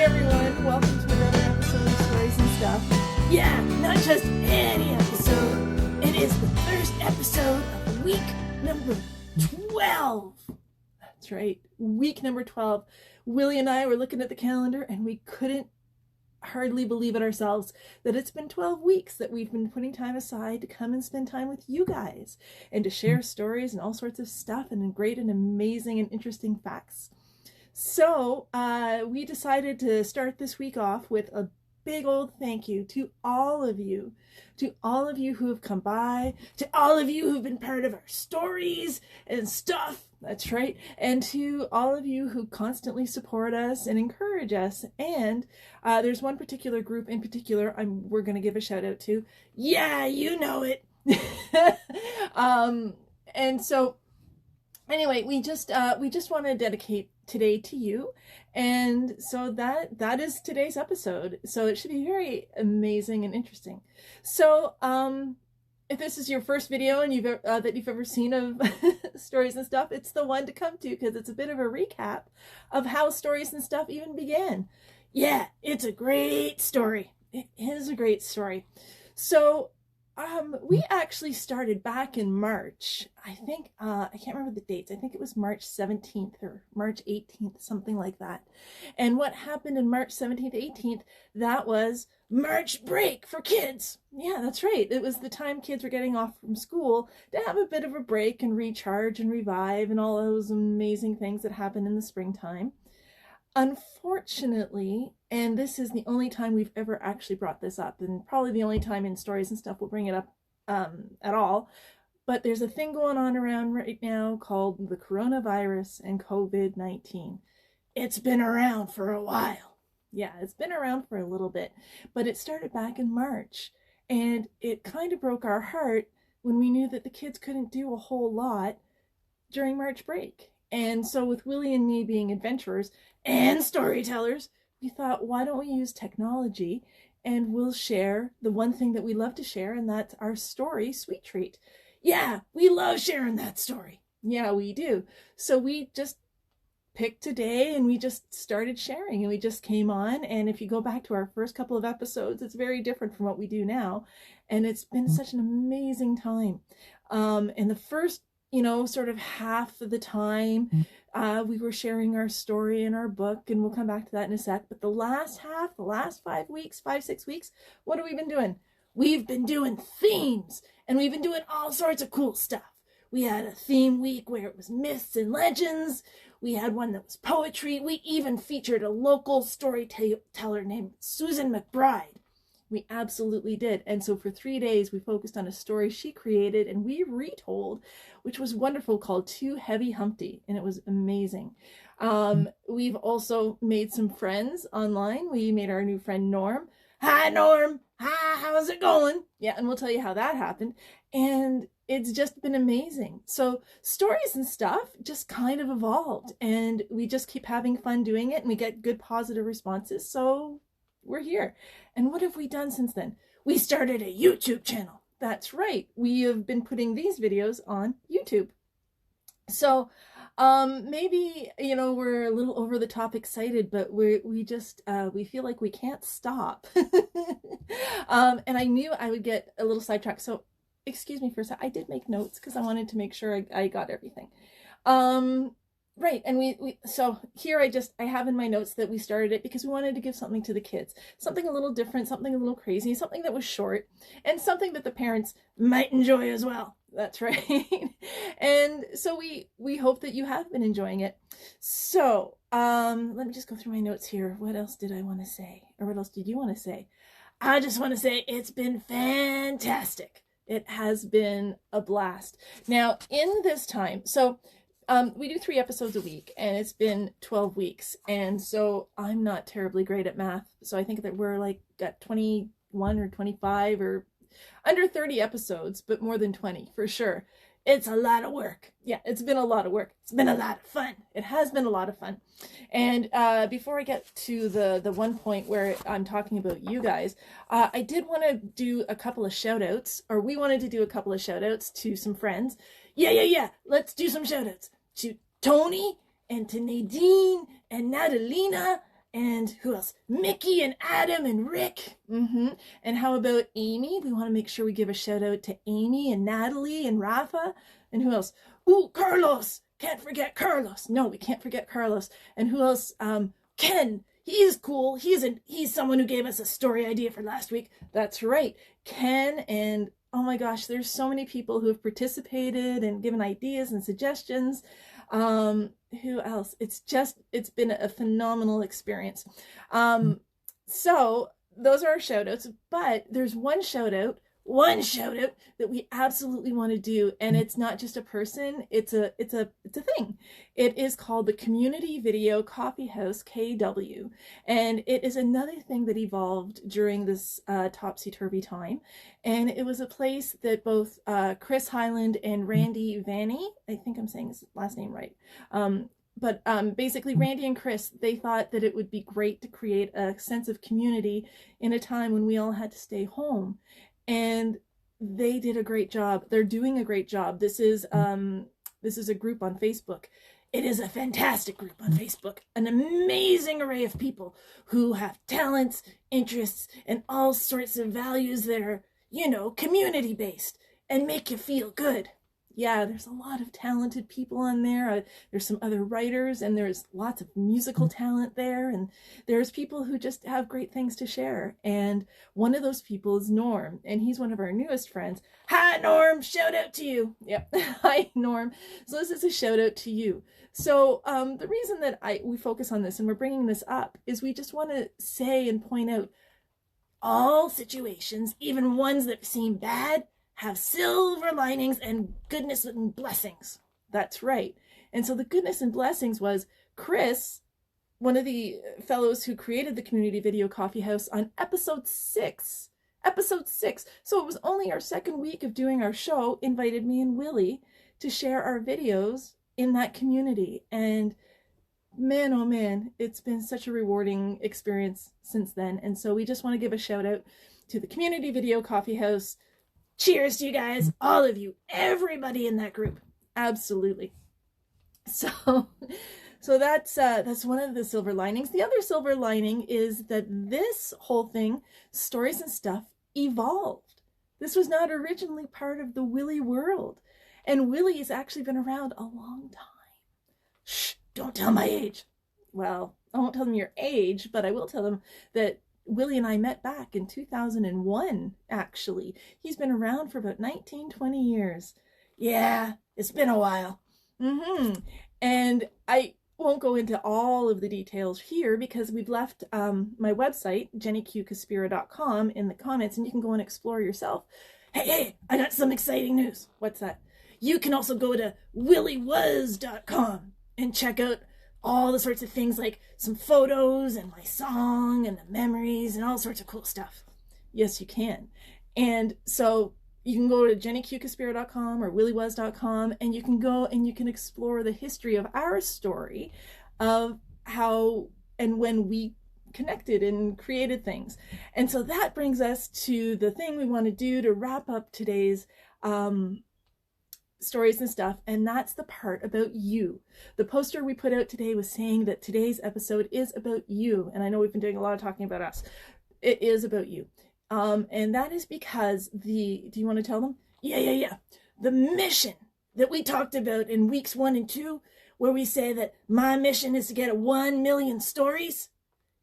everyone, welcome to another episode of Stories and Stuff. Yeah, not just any episode, it is the first episode of week number 12. That's right, week number 12. Willie and I were looking at the calendar and we couldn't hardly believe it ourselves that it's been 12 weeks that we've been putting time aside to come and spend time with you guys and to share stories and all sorts of stuff and great and amazing and interesting facts. So we decided to start this week off with a big old thank you to all of you who have come by, to all of you who've been part of our stories and stuff. That's right. And to all of you who constantly support us and encourage us. And there's one particular group in particular we're going to give a shout out to. Yeah, you know it. And so anyway, we just want to dedicate today to you. And so that is today's episode. So it should be very amazing and interesting. So if this is your first video and that you've ever seen of Stories and Stuff, it's the one to come to because it's a bit of a recap of how Stories and Stuff even began. Yeah, it's a great story. It is a great story. So we actually started back in March. I think, I can't remember the dates. I think it was March 17th or March 18th, something like that. And what happened in March 17th, 18th, that was March break for kids. Yeah, that's right. It was the time kids were getting off from school to have a bit of a break and recharge and revive and all those amazing things that happen in the springtime. Unfortunately, and this is the only time we've ever actually brought this up, and probably the only time in Stories and Stuff we'll bring it up at all, but there's a thing going on around right now called the coronavirus and COVID-19. It's been around for a while. Yeah, it's been around for a little bit, but it started back in March, and it kind of broke our heart when we knew that the kids couldn't do a whole lot during March break. And so with Willie and me being adventurers and storytellers, we thought, why don't we use technology and we'll share the one thing that we love to share, and that's our story, Sweet Treat. Yeah, we love sharing that story. Yeah, we do. So we just picked today and we just started sharing and we just came on. And if you go back to our first couple of episodes, it's very different from what we do now. And it's been such an amazing time. And the first sort of half of the time, we were sharing our story in our book, and we'll come back to that in a sec. But the last half, the last 6 weeks, what have we been doing? We've been doing themes, and we've been doing all sorts of cool stuff. We had a theme week where it was myths and legends. We had one that was poetry. We even featured a local storyteller named Susan McBride. We absolutely did. And so for 3 days, we focused on a story she created and we retold, which was wonderful, called Too Heavy Humpty. And it was amazing. We've also made some friends online. We made our new friend, Norm. Hi, Norm. Hi, how's it going? Yeah, and we'll tell you how that happened. And it's just been amazing. So Stories and Stuff just kind of evolved, and we just keep having fun doing it, and we get good positive responses. So we're here. And what have we done since then? We started a YouTube channel. That's right. We have been putting these videos on YouTube. So maybe, we're a little over the top excited, but we feel like we can't stop. And I knew I would get a little sidetracked. So excuse me for a sec. I did make notes because I wanted to make sure I got everything. Right, and so here I have in my notes that we started it because we wanted to give something to the kids. Something a little different, something a little crazy, something that was short, and something that the parents might enjoy as well. That's right. And so we hope that you have been enjoying it. So, let me just go through my notes here. What else did I want to say? Or what else did you want to say? I just want to say it's been fantastic. It has been a blast. Now, in this time, so we do 3 episodes a week, and it's been 12 weeks. And so I'm not terribly great at math. So I think that we're like got 21 or 25 or under 30 episodes, but more than 20 for sure. It's a lot of work. Yeah, it's been a lot of work. It's been a lot of fun. It has been a lot of fun. And before I get to the one point where I'm talking about you guys, I did want to do a couple of shout outs, or we wanted to do a couple of shout outs to some friends. Yeah. Let's do some shout outs to Tony and to Nadine and Natalina And who else? Mickey and Adam and Rick. And how about Amy? We want to make sure we give a shout out to Amy and Natalie and Rafa. And who else? Ooh, Carlos. Can't forget Carlos. No, we can't forget Carlos. And who else? Ken. He is cool. He's someone who gave us a story idea for last week. That's right. Ken. And oh my gosh, there's so many people who have participated and given ideas and suggestions. Who else? It's been a phenomenal experience. So those are our shout outs, but there's one shout out that we absolutely want to do. And it's not just a person, it's a thing. It is called the Community Video Coffee House, KW. And it is another thing that evolved during this topsy-turvy time. And it was a place that both Chris Highland and Randy Vanny, I think I'm saying his last name right, but basically Randy and Chris, they thought that it would be great to create a sense of community in a time when we all had to stay home. And they did a great job. They're doing a great job. This is a group on Facebook. It is a fantastic group on Facebook. An amazing array of people who have talents, interests, and all sorts of values that are, community-based and make you feel good. Yeah, there's a lot of talented people on there. There's some other writers, and there's lots of musical talent there, and there's people who just have great things to share. And one of those people is Norm, and he's one of our newest friends. Hi, Norm! Shout out to you! Yep. Hi, Norm. So this is a shout out to you. So the reason that we focus on this and we're bringing this up is we just want to say and point out all situations, even ones that seem bad, have silver linings and goodness and blessings. That's right. And so the goodness and blessings was Chris, one of the fellows who created the Community Video Coffee House, on episode 6. So it was only our second week of doing our show, invited me and Willie to share our videos in that community. And man, oh man, it's been such a rewarding experience since then. And so we just want to give a shout out to the Community Video Coffee House. Cheers to you guys, all of you, everybody in that group. Absolutely. So that's one of the silver linings. The other silver lining is that this whole thing, Stories and Stuff, evolved. This was not originally part of the Willie world. And Willie has actually been around a long time. Shh, don't tell my age. Well, I won't tell them your age, but I will tell them that Willie and I met back in 2001, actually. He's been around for about 19, 20 years. Yeah, it's been a while. And I won't go into all of the details here because we've left my website, jennyqcaspira.com, in the comments, and you can go and explore yourself. Hey, I got some exciting news. What's that? You can also go to williewas.com and check out all the sorts of things, like some photos and my song and the memories and all sorts of cool stuff. Yes, you can. And so you can go to jennyqcaspira.com or williewas.com, and you can go and you can explore the history of our story of how and when we connected and created things. And so that brings us to the thing we want to do to wrap up today's Stories and Stuff, and that's the part about you. The poster we put out today was saying that today's episode is about you, and I know we've been doing a lot of talking about us. It is about you. And that is because do you want to tell them? Yeah. The mission that we talked about in weeks 1 and 2, where we say that my mission is to get 1 million stories.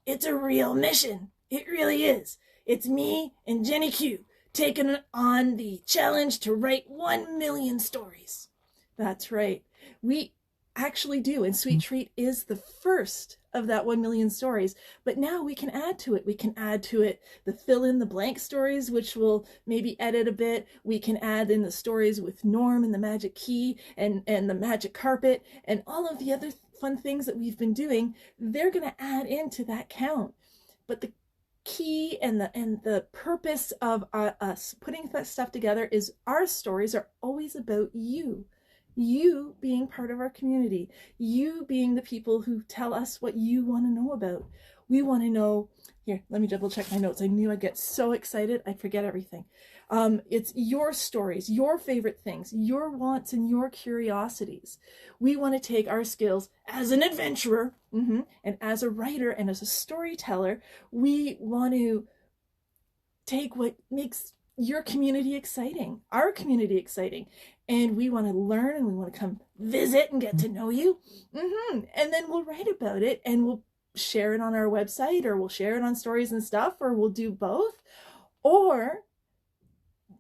It's a real mission. It really is. It's me and Jenny Q taking on the challenge to write 1 million stories. That's right. We actually do. And Sweet Treat is the first of that 1 million stories. But now we can add to it. We can add to it the fill in the blank stories, which we'll maybe edit a bit. We can add in the stories with Norm and the magic key and the magic carpet and all of the other fun things that we've been doing. They're going to add into that count. But the key and the purpose of us putting that stuff together is our stories are always about you being part of our community, you being the people who tell us what you want to know about. We want to know, here, let me double check my notes. I knew I'd get so excited, I'd forget everything. It's your stories, your favorite things, your wants and your curiosities. We want to take our skills as an adventurer, and as a writer and as a storyteller. We want to take what makes your community exciting, our community exciting, and we want to learn, and we want to come visit and get to know you. And then we'll write about it, and we'll share it on our website, or we'll share it on Stories and Stuff, or we'll do both. Or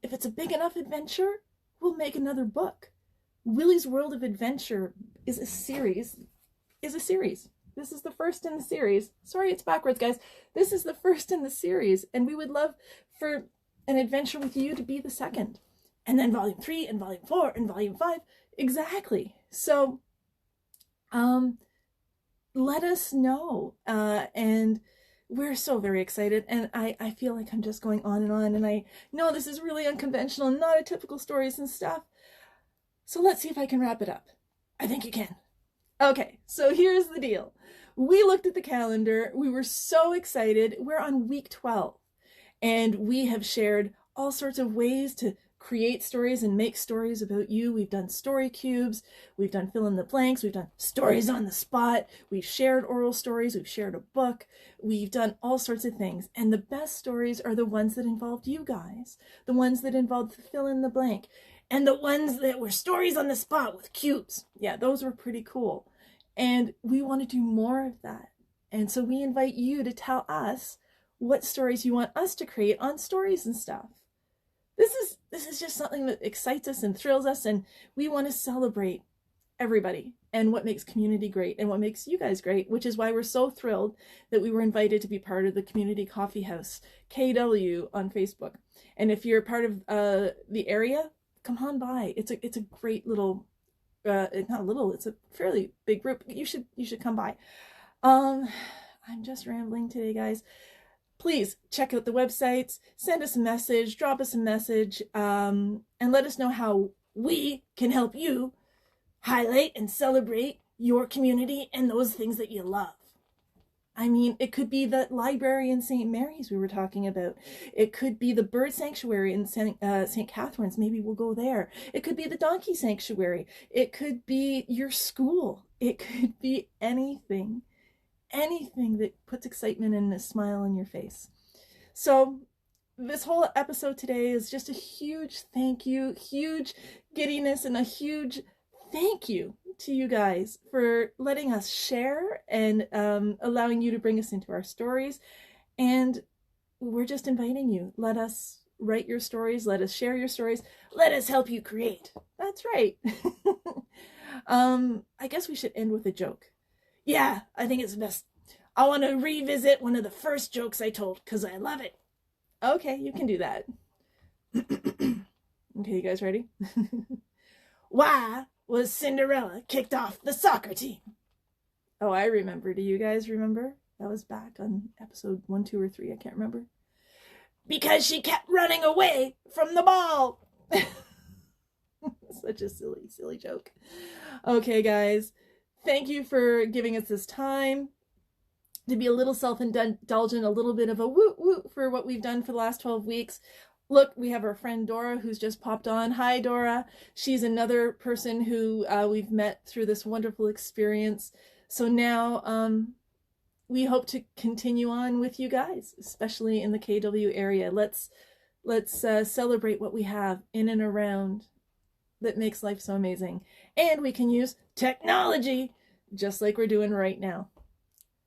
if it's a big enough adventure, we'll make another book. Willie's World of Adventure is a series. This is the first in the series. Sorry, it's backwards, guys. This is the first in the series, and we would love for an adventure with you to be the second. And then volume 3 and volume 4 and volume 5. Exactly. So, let us know. And we're so very excited. And I feel like I'm just going on. And I know this is really unconventional, not a typical Stories and Stuff. So let's see if I can wrap it up. I think you can. Okay, so here's the deal. We looked at the calendar. We were so excited. We're on week 12. And we have shared all sorts of ways to create stories and make stories about you. We've done story cubes. We've done fill in the blanks. We've done stories on the spot. We've shared oral stories. We've shared a book. We've done all sorts of things. And the best stories are the ones that involved you guys. The ones that involved fill in the blank. And the ones that were stories on the spot with cubes. Yeah, those were pretty cool. And we want to do more of that. And so we invite you to tell us what stories you want us to create on Stories and Stuff. This is just something that excites us and thrills us, and we want to celebrate everybody and what makes community great and what makes you guys great, which is why we're so thrilled that we were invited to be part of the Community Coffee House, KW, on Facebook. And if you're part of the area, come on by. It's a great little, not little, it's a fairly big group. You should come by. I'm just rambling today, guys. Please check out the websites, send us a message, drop us a message, and let us know how we can help you highlight and celebrate your community and those things that you love. I mean, it could be the library in St. Mary's we were talking about. It could be the bird sanctuary in St. Catharines. Maybe we'll go there. It could be the donkey sanctuary. It could be your school. It could be anything. Anything that puts excitement and a smile on your face. So this whole episode today is just a huge thank you, huge giddiness, and a huge thank you to you guys for letting us share and allowing you to bring us into our stories. And we're just inviting you. Let us write your stories. Let us share your stories. Let us help you create. That's right. I guess we should end with a joke. Yeah, I think it's best. I want to revisit one of the first jokes I told because I love it. Okay, you can do that. Okay, you guys ready? Why was Cinderella kicked off the soccer team? Oh, I remember. Do you guys remember? That was back on episode 1, 2, or 3. I can't remember. Because she kept running away from the ball. Such a silly joke. Okay, guys. Thank you for giving us this time to be a little self-indulgent, a little bit of a woot for what we've done for the last 12 weeks. Look, we have our friend Dora who's just popped on. Hi, Dora. She's another person who we've met through this wonderful experience. So now we hope to continue on with you guys, especially in the KW area. Let's celebrate what we have in and around that makes life so amazing. And we can use technology just like we're doing right now.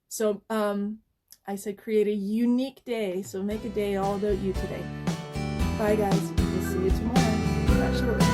So I said create a unique day. So make a day all about you today. Bye guys. We'll see you tomorrow. Not sure.